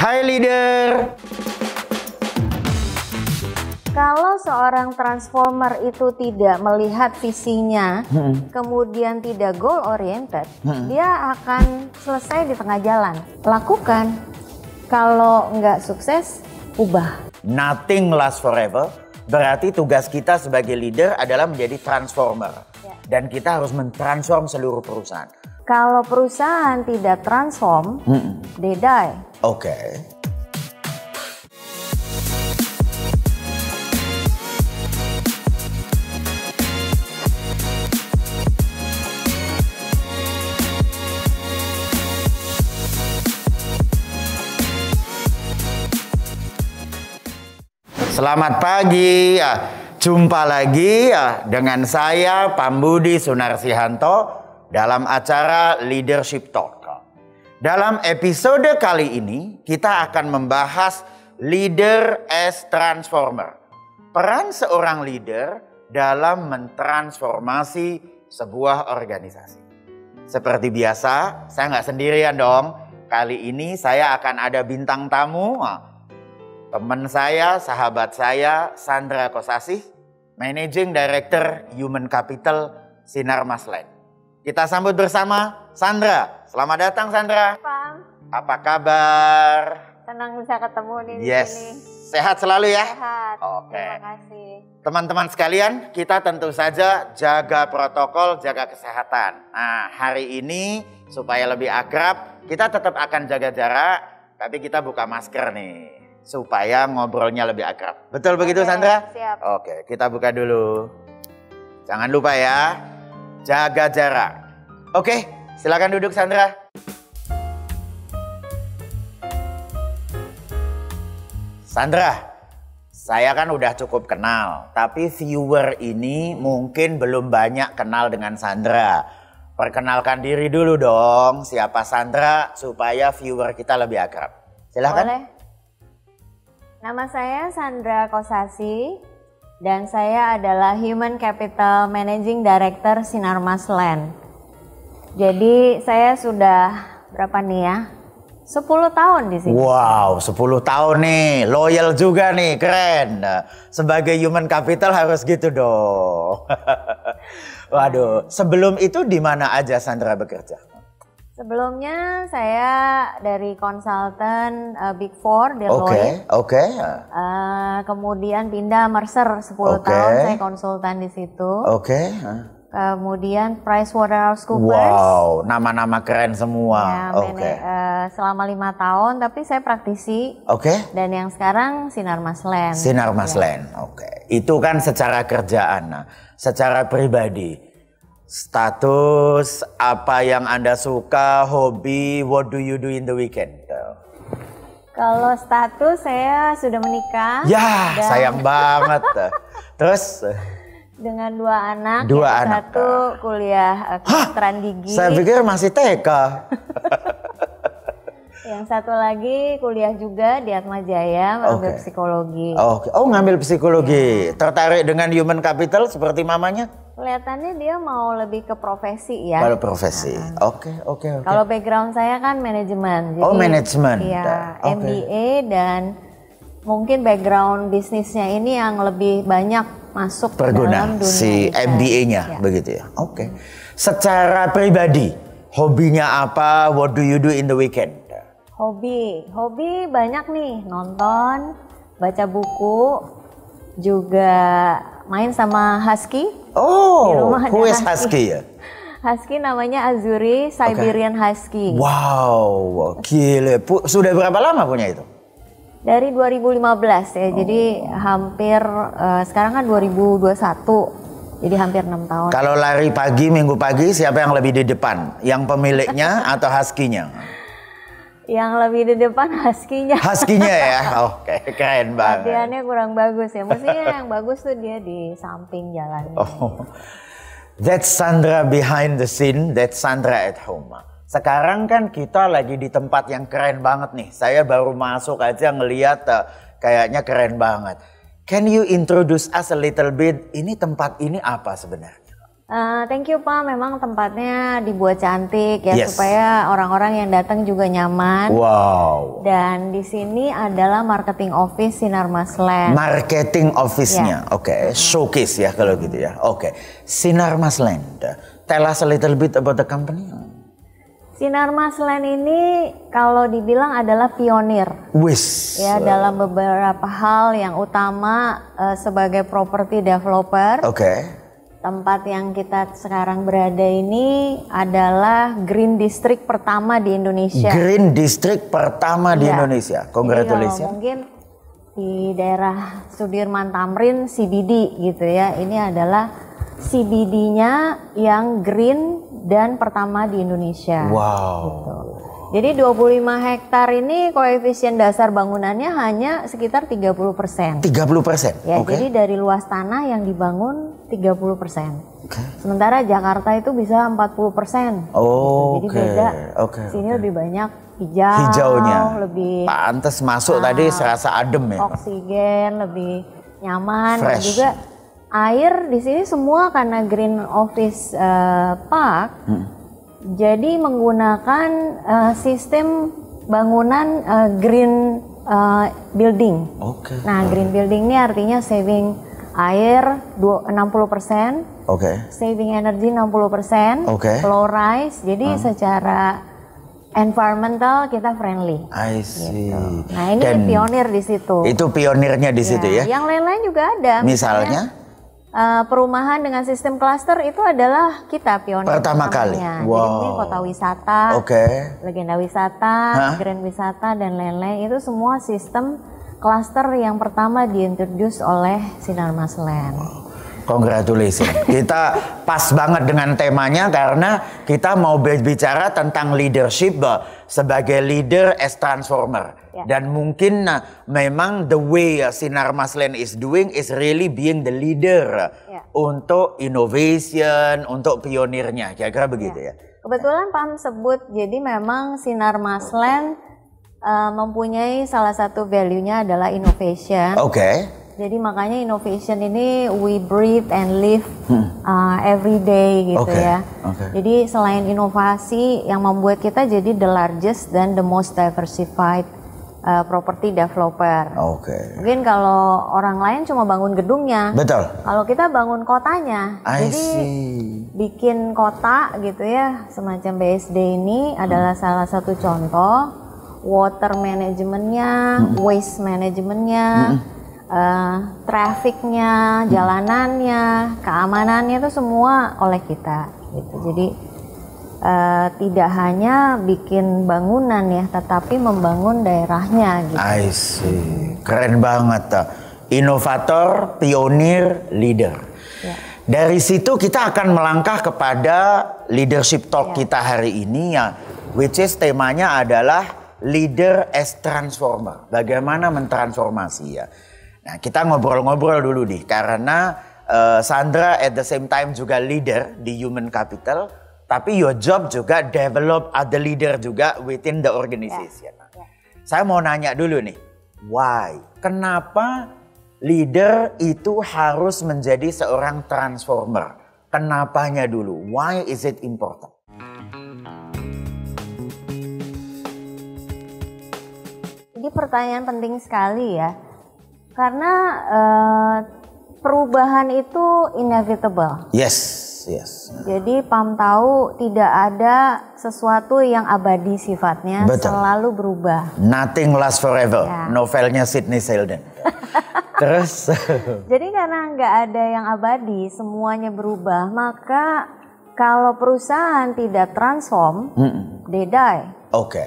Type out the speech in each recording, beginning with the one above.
Hai leader. Kalau seorang transformer itu tidak melihat visinya, kemudian tidak goal oriented, dia akan selesai di tengah jalan. Lakukan. Kalau nggak sukses, ubah. Nothing lasts forever. Berarti tugas kita sebagai leader adalah menjadi transformer. Dan kita harus mentransform seluruh perusahaan. Kalau perusahaan tidak transform, they die. Oke. Selamat pagi, jumpa lagi dengan saya Pambudi Sunarsihanto dalam acara Leadership Talk. Dalam episode kali ini kita akan membahas Leader as Transformer. Peran seorang leader dalam mentransformasi sebuah organisasi. Seperti biasa, saya nggak sendirian dong. Kali ini saya akan ada bintang tamu. Teman saya, sahabat saya, Sandra Kosasih, Managing Director Human Capital Sinarmas Land. Kita sambut bersama Sandra. Selamat datang Sandra. Pam. Apa kabar? Senang bisa ketemu nih di sini. Sehat selalu ya? Sehat. Oke. Terima kasih. Teman-teman sekalian, kita tentu saja jaga protokol, jaga kesehatan. Nah, hari ini supaya lebih akrab, kita tetap akan jaga jarak, tapi kita buka masker nih. Supaya ngobrolnya lebih akrab. Betul begitu Sandra? Siap. Oke, kita buka dulu. Jangan lupa ya, jaga jarak. Oke, silakan duduk Sandra. Sandra, saya kan udah cukup kenal. Tapi viewer ini mungkin belum banyak kenal dengan Sandra. Perkenalkan diri dulu dong, siapa Sandra supaya viewer kita lebih akrab. Silakan. Boleh. Nama saya Sandra Kosasih dan saya adalah Human Capital Managing Director Sinarmas Land. Jadi saya sudah berapa nih ya? 10 tahun di sini. Wow, 10 tahun nih. Loyal juga nih, keren. Sebagai human capital harus gitu dong. Waduh, sebelum itu di mana aja Sandra bekerja? Sebelumnya saya dari konsultan Big Four, Deloitte. Oke. Kemudian pindah Mercer 10 tahun saya konsultan di situ. Oke. Kemudian PricewaterhouseCoopers. Wow, nama-nama keren semua. Ya, selama 5 tahun, tapi saya praktisi. Oke. Dan yang sekarang Sinarmas Land. Sinarmas Land. Oke. Itu kan secara kerjaan. Nah, secara pribadi. Status, apa yang Anda suka, hobi, what do you do in the weekend? Kalau status saya sudah menikah. Ya, sayang banget. Terus? Dengan 2 anak. Dua anak. Satu kuliah kedokteran gigi. Saya pikir masih TK. Yang satu lagi kuliah juga di Atmajaya, mengambil psikologi. Oh, ngambil psikologi. Tertarik dengan human capital seperti mamanya? Kelihatannya dia mau lebih ke profesi ya. Kalau profesi, oke. Kalau background saya kan manajemen. Jadi, manajemen. Iya, MBA dan mungkin background bisnisnya ini yang lebih banyak masuk dalam dunia. Si MBA-nya, begitu ya. Oke. Secara pribadi, hobinya apa? What do you do in the weekend? Hobi banyak nih, nonton, baca buku, juga main sama husky. Oh, who is husky ya? Husky namanya Azuri, Siberian Husky. Wow, gile. Sudah berapa lama punya itu? Dari 2015 ya, jadi hampir, sekarang kan 2021, jadi hampir 6 tahun. Kalau lari pagi, minggu pagi, siapa yang lebih di depan? Yang pemiliknya atau husky-nya? Yang lebih di depan husky-nya. Husky-nya ya? Oke, keren banget. Latihannya kurang bagus ya, mestinya yang bagus tuh dia di samping jalan. That's Sandra behind the scene, that's Sandra at home. Sekarang kan kita lagi di tempat yang keren banget nih. Saya baru masuk aja ngeliat kayaknya keren banget. Can you introduce us a little bit? Ini tempat ini apa sebenarnya? Thank you Pak, memang tempatnya dibuat cantik ya, Yes. supaya orang-orang yang datang juga nyaman. Wow. Dan di sini adalah marketing office Sinarmas Land. Marketing office-nya, oke. Showcase ya kalau gitu ya. Oke. Sinarmas Land. Tell us a little bit about the company. Sinarmas Land ini kalau dibilang adalah pionir Wis. ya dalam beberapa hal. Yang utama sebagai property developer. Oke. Tempat yang kita sekarang berada ini adalah Green District pertama di Indonesia. Green District pertama di Iya. Indonesia. Jadi Congratulations. kalau mungkin di daerah Sudirman Tamrin CBD gitu ya. Ini adalah CBD-nya yang green dan pertama di Indonesia. Wow. Gitu. Jadi 25 hektar ini koefisien dasar bangunannya hanya sekitar 30%. 30%. Ya, Oke. jadi dari luas tanah yang dibangun 30%. Oke. Sementara Jakarta itu bisa 40%. Jadi Oke. beda. Oke. Sini lebih banyak hijau, Hijaunya. lebih Pantes masuk tadi serasa adem ya. oksigen, lebih nyaman. Dan Fresh. juga air di sini semua karena Green Office Park. Jadi menggunakan sistem bangunan green building. Oke. Nah, green building ini artinya saving air 60%, Oke. saving energy 60%, Oke. low rise. Jadi secara environmental kita friendly. I see. Nah, ini Dan pionir di situ. itu pionirnya di situ ya. Yang lain-lain juga ada. Misalnya? Perumahan dengan sistem klaster itu adalah kita pionir Pertama kali. pertamanya. Wow. Jadi ini kota wisata, Oke. legenda wisata, Hah? grand wisata dan lain-lain itu semua sistem klaster yang pertama diintroduce oleh Sinarmas Land. Congratulations. Kita pas banget dengan temanya karena kita mau berbicara tentang leadership sebagai leader as transformer. Ya. Dan mungkin memang the way Sinarmas Land is doing is really being the leader Ya. untuk innovation, untuk pionirnya. Kira-kira begitu ya. Kebetulan Pam sebut, jadi memang Sinarmas Land mempunyai salah satu value-nya adalah innovation. Oke. Jadi makanya innovation ini we breathe and live every day gitu Oke, ya. oke. Jadi selain inovasi yang membuat kita jadi the largest dan the most diversified property developer. Oke. Mungkin kalau orang lain cuma bangun gedungnya. Betul. Kalau kita bangun kotanya. I Jadi see. bikin kota gitu ya, semacam BSD ini adalah salah satu contoh. Water manajemennya, waste manajemennya, trafficnya, jalanannya, keamanannya itu semua oleh kita gitu. Jadi tidak hanya bikin bangunan ya, tetapi membangun daerahnya gitu. I see. Keren banget. Inovator, pionir, leader. Ya. Dari situ kita akan melangkah kepada leadership talk kita hari ini ya, which is temanya adalah leader as transformer. Bagaimana mentransformasi ya. Nah, kita ngobrol-ngobrol dulu nih karena Sandra at the same time juga leader di human capital, tapi your job juga develop other leader juga within the organization. Saya mau nanya dulu nih, why? Kenapa leader itu harus menjadi seorang transformer? Kenapanya dulu? Why is it important? Ini pertanyaan penting sekali ya, karena perubahan itu inevitable. Yes, yes. Jadi Pam tahu tidak ada sesuatu yang abadi sifatnya, Betul. selalu berubah. Nothing lasts forever. Ya. Novelnya Sidney Sheldon. Terus, Jadi karena nggak ada yang abadi, semuanya berubah, maka kalau perusahaan tidak transform, they die. oke.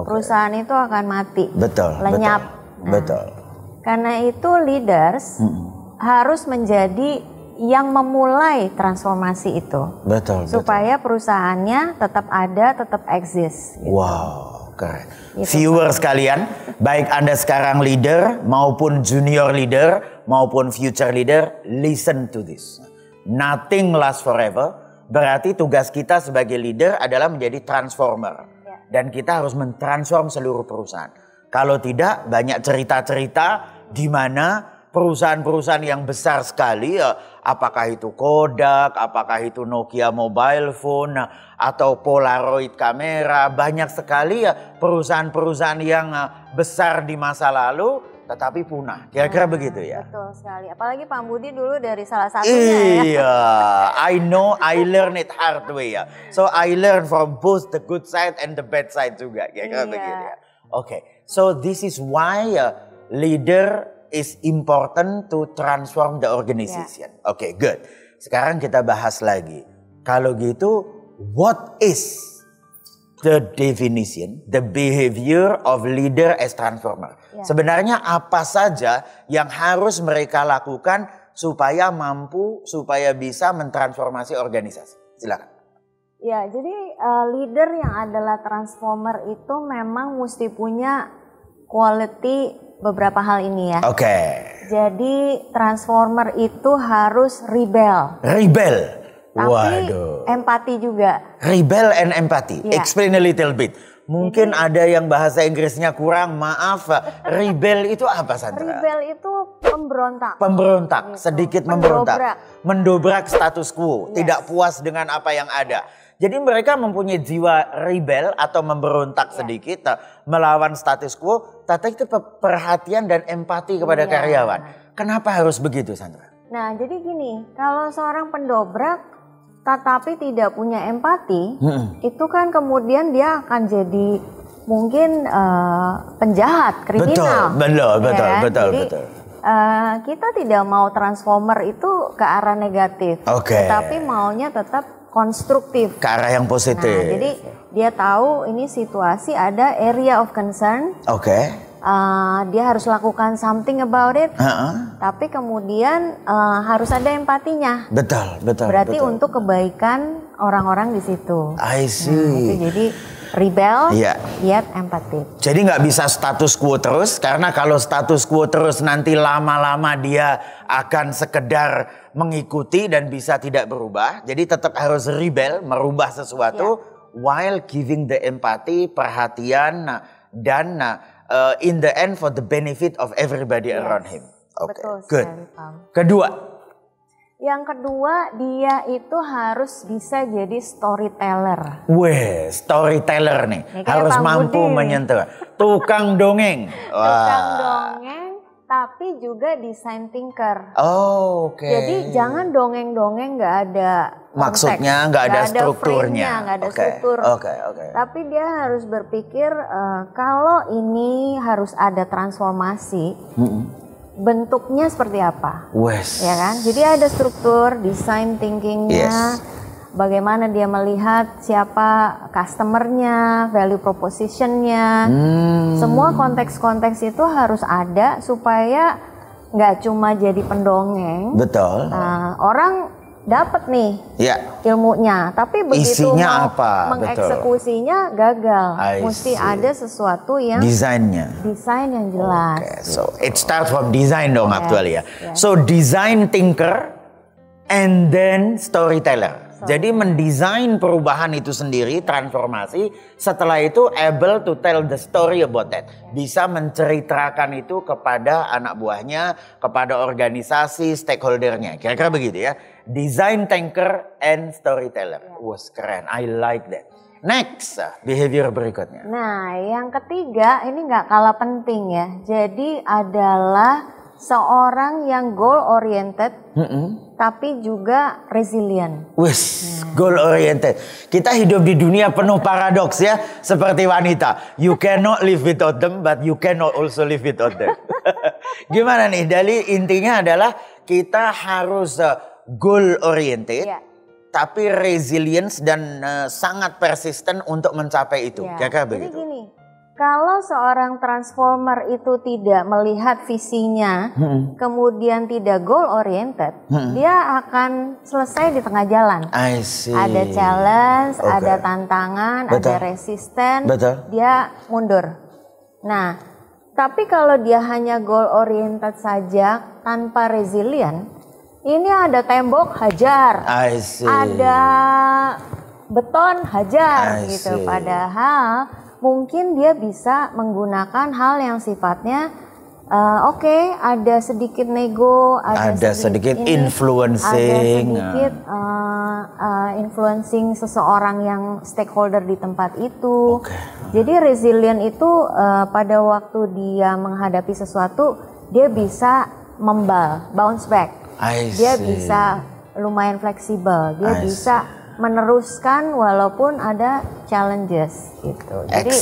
Perusahaan itu akan mati, Betul, lenyap. betul. Karena itu leaders harus menjadi yang memulai transformasi itu. Betul, Supaya perusahaannya tetap ada, tetap eksis. Wow, keren. Gitu, Viewers sekalian, baik Anda sekarang leader maupun junior leader maupun future leader, listen to this. Nothing lasts forever. Berarti tugas kita sebagai leader adalah menjadi transformer. Dan kita harus mentransform seluruh perusahaan. Kalau tidak, banyak cerita-cerita di mana perusahaan-perusahaan yang besar sekali, apakah itu Kodak, apakah itu Nokia mobile phone, atau Polaroid kamera, banyak sekali perusahaan-perusahaan yang besar di masa lalu tetapi punah. Kira-kira begitu ya. Betul sekali. Apalagi Pak Budi dulu dari salah satunya ya. Iya, I know, I learn it hard way ya. So I learn from both the good side and the bad side juga. Kira-kira begitu ya. Oke, so this is why leader is important to transform the organization. Oke, good. Sekarang kita bahas lagi. Kalau gitu, what is the definition, the behavior of leader as transformer? Sebenarnya apa saja yang harus mereka lakukan supaya mampu, supaya bisa mentransformasi organisasi? Silakan. Ya, jadi leader yang adalah transformer itu memang mesti punya quality beberapa hal ini ya. Oke. Jadi transformer itu harus rebel. Rebel. Tapi empati juga. Rebel and empathy. Explain a little bit. Mungkin ada yang bahasa Inggrisnya kurang, maaf. Rebel itu apa, Sandra? Rebel itu pemberontak. Pemberontak, gitu. Sedikit memberontak. Mendobrak status quo, tidak puas dengan apa yang ada. Jadi mereka mempunyai jiwa rebel atau memberontak sedikit melawan status quo, tapi itu perhatian dan empati kepada karyawan. Kenapa harus begitu, Sandra? Nah, jadi gini, kalau seorang pendobrak tetapi tidak punya empati, itu kan kemudian dia akan jadi mungkin penjahat, kriminal. Betul. Kita tidak mau transformer itu ke arah negatif, tetapi maunya tetap konstruktif. Ke arah yang positif. Nah, jadi dia tahu ini situasi ada area of concern. Dia harus lakukan something about it. Tapi kemudian harus ada empatinya. Betul. Berarti untuk kebaikan orang-orang di situ. I see. Nah, itu jadi rebel, yet empati. Jadi nggak bisa status quo terus, karena kalau status quo terus nanti lama-lama dia akan sekedar mengikuti dan bisa tidak berubah. Jadi tetap harus rebel, merubah sesuatu while giving the empathy, perhatian, dan in the end for the benefit of everybody around him. Betul good. Sekali, Pak. Kedua. Yang kedua, dia itu harus bisa jadi storyteller. Weh, storyteller nih. Harus mampu menyentuh. Tukang dongeng. Tukang dongeng, tapi juga design thinker. Jadi jangan dongeng-dongeng nggak ada konteks. Maksudnya nggak ada strukturnya. Nggak ada struktur. Tapi dia harus berpikir kalau ini harus ada transformasi. Bentuknya seperti apa, ya kan? Jadi ada struktur, design thinkingnya, bagaimana dia melihat siapa customernya, value propositionnya, semua konteks-konteks itu harus ada supaya nggak cuma jadi pendongeng. Betul. Orang dapat nih ilmunya, tapi begitu isinya mau mengeksekusinya gagal. Mesti ada sesuatu yang desain yang jelas. So it starts from design dong actually ya. So design thinker and then storyteller. Jadi mendesain perubahan itu sendiri, transformasi. Setelah itu able to tell the story about that. Bisa menceritakan itu kepada anak buahnya, kepada organisasi, stakeholdernya. Kira-kira begitu ya. Design thinker and storyteller. Was keren, I like that. Next, behavior berikutnya. Nah, yang ketiga ini nggak kalah penting ya. Jadi adalah seorang yang goal oriented, tapi juga resilient. Goal oriented. Kita hidup di dunia penuh paradoks ya, seperti wanita. You cannot live without them, but you cannot also live without them. Gimana nih? Dari intinya adalah kita harus goal oriented, tapi resilience dan sangat persisten untuk mencapai itu. Kira-kira begitu. Jadi gini, kalau seorang transformer itu tidak melihat visinya, kemudian tidak goal oriented, dia akan selesai di tengah jalan. I see. Ada challenge, ada tantangan, ada resisten, dia mundur. Nah, tapi kalau dia hanya goal oriented saja tanpa resilient, ini ada tembok hajar, ada beton hajar gitu. Padahal mungkin dia bisa menggunakan hal yang sifatnya Oke, ada sedikit nego, ada sedikit influencing, ada sedikit influencing seseorang yang stakeholder di tempat itu. Jadi resilient itu pada waktu dia menghadapi sesuatu, dia bisa bounce back. Dia bisa lumayan fleksibel, dia bisa meneruskan walaupun ada challenges gitu. Jadi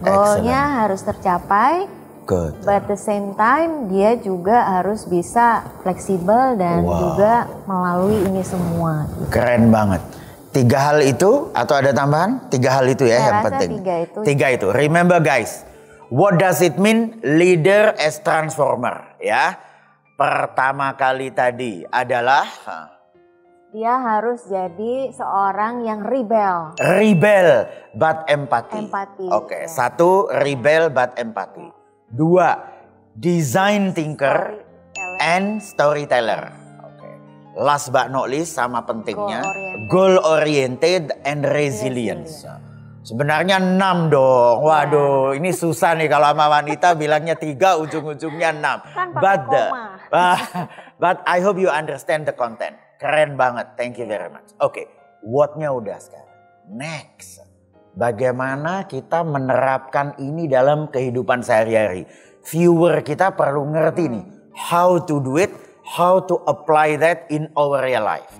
goalnya harus tercapai. Good. But at the same time dia juga harus bisa fleksibel dan juga melalui ini semua. Gitu. Keren banget. 3 hal itu atau ada tambahan? 3 hal itu ya yang penting. 3 itu. Remember guys, what does it mean leader as transformer? Ya, pertama kali tadi adalah dia harus jadi seorang yang rebel. Rebel but empathy. Oke. 1 rebel but empathy. 2 design thinker and storyteller. Last but not least sama pentingnya goal oriented and resilience. Sebenarnya 6 dong. Waduh, ini susah nih kalau sama wanita bilangnya 3 ujung-ujungnya 6. Kan But I hope you understand the content. Keren banget. Thank you very much. Oke, what-nya udah sekarang. Next. Bagaimana kita menerapkan ini dalam kehidupan sehari-hari. Viewer kita perlu ngerti nih. How to do it. How to apply that in our real life.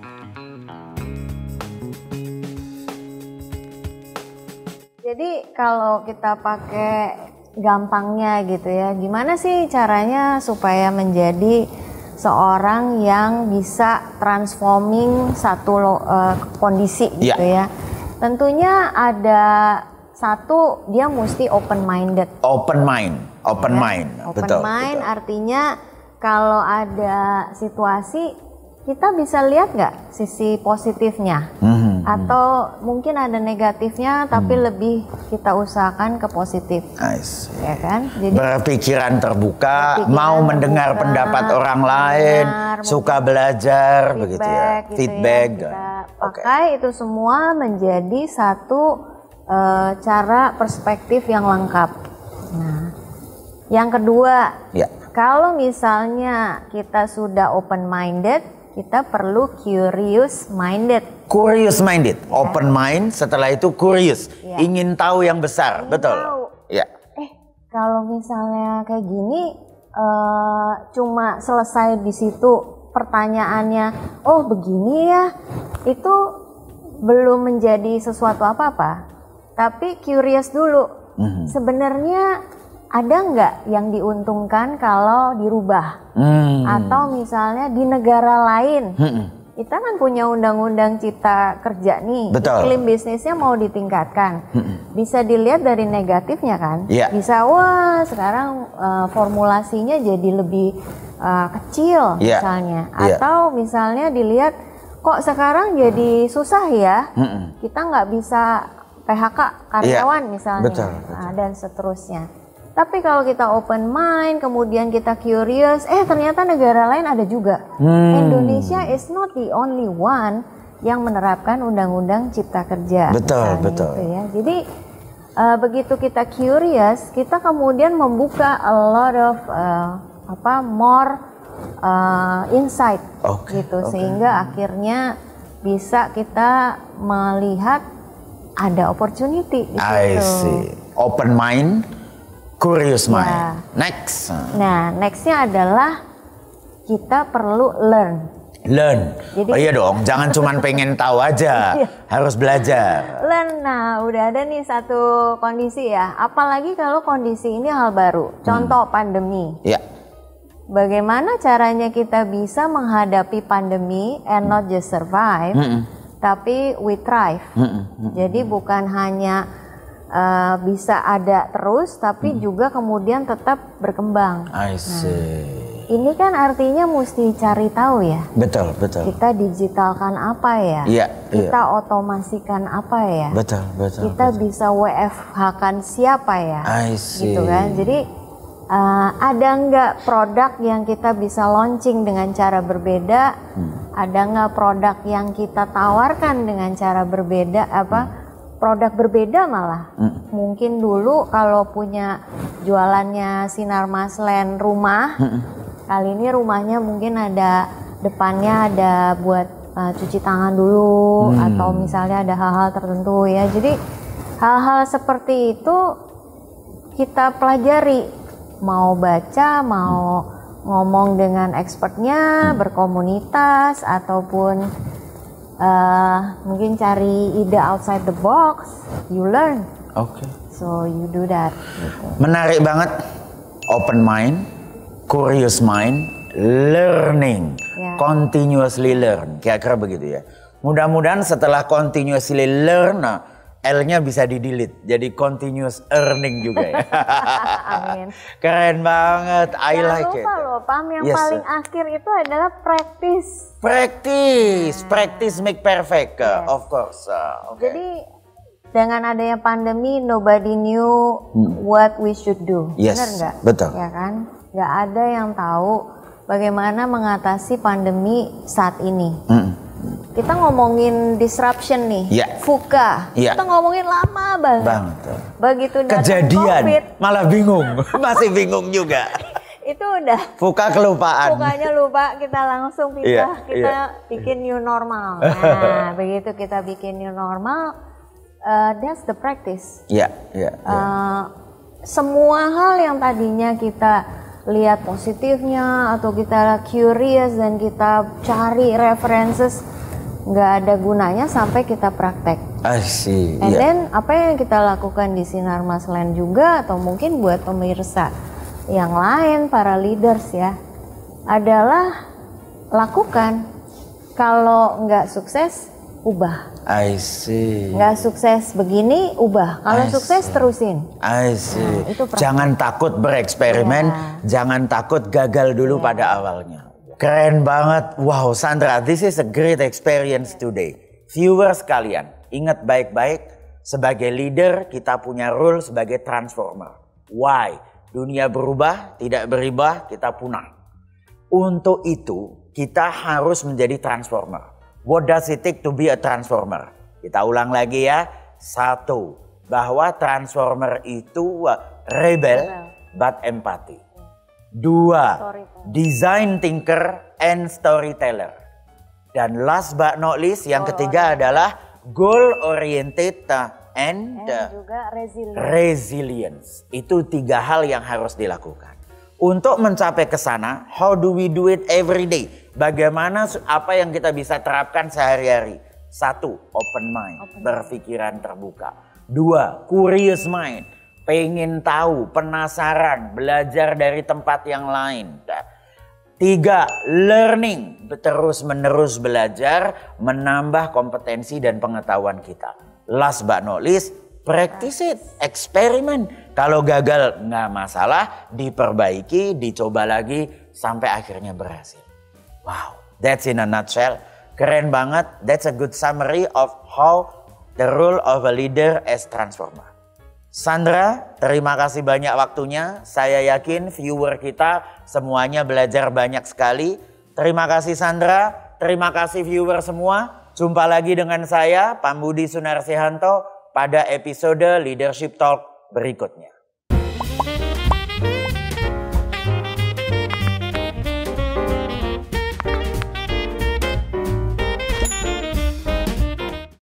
Jadi kalau kita pakai gampangnya gitu ya. Gimana sih caranya supaya menjadi seorang yang bisa transforming satu kondisi gitu ya. Tentunya ada satu, dia mesti open minded. Open mind. Open mind artinya kalau ada situasi kita bisa lihat nggak sisi positifnya, atau mungkin ada negatifnya tapi lebih kita usahakan ke positif, ya kan? Jadi berpikiran terbuka, mau mendengar pendapat orang lain, suka belajar, begitu ya. Feedback. Ya, kita pakai itu semua menjadi satu cara perspektif yang lengkap. Nah, yang kedua, kalau misalnya kita sudah open minded, kita perlu curious minded. Curious minded, open mind, setelah itu curious, ingin tahu yang besar, betul. Ya. Kalau misalnya kayak gini, cuma selesai di situ pertanyaannya, oh begini ya, itu belum menjadi sesuatu apa-apa. Tapi curious dulu, sebenarnya ada nggak yang diuntungkan kalau dirubah? Atau misalnya di negara lain, kita kan punya undang-undang cipta kerja nih, iklim bisnisnya mau ditingkatkan. Bisa dilihat dari negatifnya kan? Bisa, wah sekarang formulasinya jadi lebih kecil misalnya. Atau misalnya dilihat, kok sekarang jadi susah ya, kita nggak bisa PHK karyawan misalnya, dan seterusnya. Tapi kalau kita open mind, kemudian kita curious, ternyata negara lain ada juga. Indonesia is not the only one yang menerapkan undang-undang cipta kerja. Betul. Gitu ya. Jadi begitu kita curious, kita kemudian membuka a lot of more insight, gitu, sehingga akhirnya bisa kita melihat ada opportunity. Gitu. I see. Open mind. Curious mind. Next. Nah, nextnya adalah kita perlu learn. Jadi, iya dong, jangan cuma pengen tahu aja, harus belajar. Learn. Nah, udah ada nih satu kondisi ya. Apalagi kalau kondisi ini hal baru. Contoh pandemi. Bagaimana caranya kita bisa menghadapi pandemi and not just survive, tapi we thrive. Jadi bukan hanya bisa ada terus, tapi juga kemudian tetap berkembang. I see. Ini kan artinya mesti cari tahu ya. Betul. Kita digitalkan apa ya? Kita otomasikan apa ya? Betul. Kita bisa WFH-kan siapa ya? I see. Gitu kan. Jadi ada nggak produk yang kita bisa launching dengan cara berbeda? Ada nggak produk yang kita tawarkan dengan cara berbeda? produk berbeda malah. Mungkin dulu kalau punya jualannya Sinar Maslen rumah, kali ini rumahnya mungkin ada depannya ada buat cuci tangan dulu atau misalnya ada hal-hal tertentu ya. Jadi hal-hal seperti itu kita pelajari, mau baca, mau ngomong dengan expertnya, berkomunitas ataupun mungkin cari ide outside the box, you learn. Oke. So you do that. Gitu. Menarik banget, open mind, curious mind, learning, continuously learn, kira-kira begitu ya. Mudah-mudahan setelah continuously learn, L-nya bisa di-delete, jadi continuous earning juga ya. Amin. Keren banget, I like it. Jangan lupa loh, Pam, yang paling akhir itu adalah practice. Practice make perfect, of course. Okay. Jadi dengan adanya pandemi, nobody knew what we should do. Yes, benar nggak? betul. Ya kan? Nggak ada yang tahu bagaimana mengatasi pandemi saat ini. Kita ngomongin disruption nih, VUCA. Kita ngomongin lama banget. Begitu datang kejadian, COVID, malah bingung, masih bingung juga. Itu udah VUCA kelupaan. VUCA-nya lupa, kita langsung pindah, kita bikin new normal. Nah, begitu kita bikin new normal, that's the practice. Semua hal yang tadinya kita lihat positifnya atau kita curious dan kita cari references, nggak ada gunanya sampai kita praktek. And then apa yang kita lakukan di Sinar Maslen juga atau mungkin buat pemirsa yang lain, para leaders ya, adalah lakukan. Kalau nggak sukses, ubah. Nggak sukses begini, ubah. Kalau sukses, terusin. Jangan takut bereksperimen, jangan takut gagal dulu pada awalnya. Keren banget. Wow, Sandra, this is a great experience today. Viewers kalian, ingat baik-baik, sebagai leader kita punya role sebagai transformer. Why? Dunia berubah, tidak berubah, kita punah. Untuk itu, kita harus menjadi transformer. What does it take to be a transformer? Kita ulang lagi ya. 1, bahwa transformer itu rebel but empathy. 2, design thinker and storyteller. Dan last but not least, yang ketiga adalah goal oriented and juga resilience. Itu 3 hal yang harus dilakukan. Untuk mencapai ke sana, how do we do it every day? Bagaimana apa yang kita bisa terapkan sehari-hari? 1, open mind, berpikiran terbuka. 2, curious mind, pengen tahu, penasaran, belajar dari tempat yang lain. 3, learning, terus-menerus belajar, menambah kompetensi dan pengetahuan kita. Last but not least, practice it, eksperimen. Kalau gagal nggak masalah, diperbaiki, dicoba lagi sampai akhirnya berhasil. Wow, that's in a nutshell. Keren banget. That's a good summary of how the role of a leader as transformer. Sandra, terima kasih banyak waktunya. Saya yakin viewer kita semuanya belajar banyak sekali. Terima kasih Sandra, terima kasih viewer semua. Jumpa lagi dengan saya, Pambudi Sunarsihanto, pada episode Leadership Talk berikutnya.